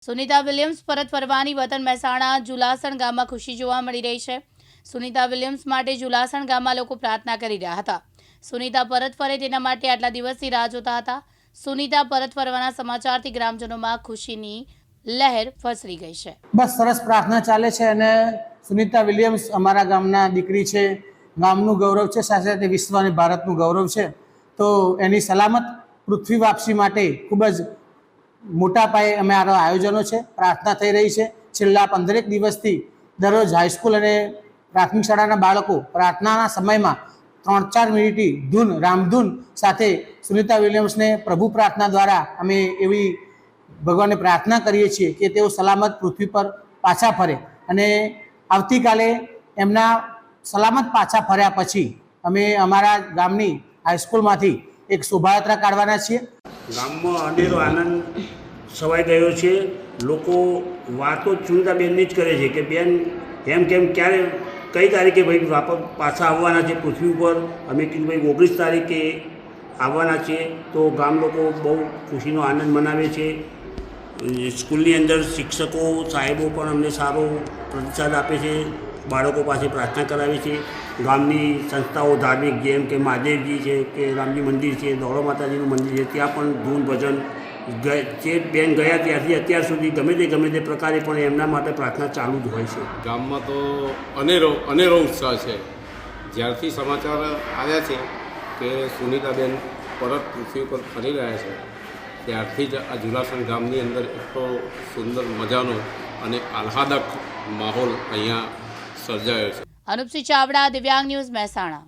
Sunita Williams પરત ફરવાની વતન મહેસાણા જુલાસણ ગામમાં ખુશી જોવા મળી રહી છે। સુનિતા વિલિયમ્સ માટે જુલાસણ ગામમાં લોકો પ્રાર્થના કરી રહ્યા હતા। સુનિતા પરત ફરે તેના માટે આટલા દિવસથી રાહ જોતા હતા। સુનિતા પરત ફરવાના સમાચારથી ગ્રામજનોમાં ખુશીની લહેર ફસરી ગઈ છે। બસ સરસ પ્રાર્થના ચાલે છે અને સુનિતા વિલિયમ્સ અમારા ગામના દીકરી છે, ગામનું ગૌરવ છે, સાથે સાથે વિશ્વ અને ભારતનું ગૌરવ છે। તો એની સલામત પૃથ્વી વાપસી માટે ખૂબ જ મોટા પાયે અમારા આયોજનો છે, પ્રાર્થના થઈ રહી છે। છેલ્લા 15 દિવસથી દરરોજ હાઈસ્કૂલ અને પ્રાથમિક શાળાના બાળકો પ્રાર્થનાના સમયમાં 3-4 મિનિટની ધૂન રામધૂન સાથે સુનિતા વિલિયમ્સને પ્રભુ પ્રાર્થના દ્વારા અમે એવી ભગવાનને પ્રાર્થના કરીએ છીએ કે તેઓ સલામત પૃથ્વી પર પાછા ફરે અને આવતીકાલે એમના સલામત પાછા ફર્યા પછી અમે અમારા ગામની હાઈસ્કૂલમાંથી એક શોભાયાત્રા કાઢવાના છીએ। ગામમાં અનેરો આનંદ છવાઈ ગયો છે। લોકો વાતો સુનિતાબેનની જ કરે છે કે બેન એમ કેમ ક્યારે કઈ તારીખે ભાઈ પાછા આવવાના છે પૃથ્વી ઉપર। અમે કીધું ભાઈ 19 તારીખે આવવાના છે। તો ગામ લોકો બહુ ખુશીનો આનંદ મનાવે છે। સ્કૂલની અંદર શિક્ષકો સાહેબો પણ અમને સારો પ્રતિસાદ આપે છે, બાળકો પાસે પ્રાર્થના કરાવે છે। ગામની સંસ્થાઓ ધાર્મિક જેમ કે મહાદેવજી છે કે રામજી મંદિર છે, દોડો માતાજીનું મંદિર છે, ત્યાં પણ ધૂન ભજન જે બેન ગયા ત્યારથી અત્યાર સુધી ગમે તે પ્રકારે પણ એમના માટે પ્રાર્થના ચાલુ જ હોય છે। ગામમાં તો અનેરો ઉત્સાહ છે। જ્યારથી સમાચાર આવ્યા છે કે સુનિતાબેન પરત પૃથ્વી પર ફરી રહ્યા છે ત્યારથી જ આ જુલાસણ ગામની અંદર એટલો સુંદર મજાનો અને આહ્લાદક માહોલ અહીંયા સર્જાયો છે। અનુપસિંહ ચાવડા, દિવ્યાંગ ન્યૂઝ, મહેસાણા।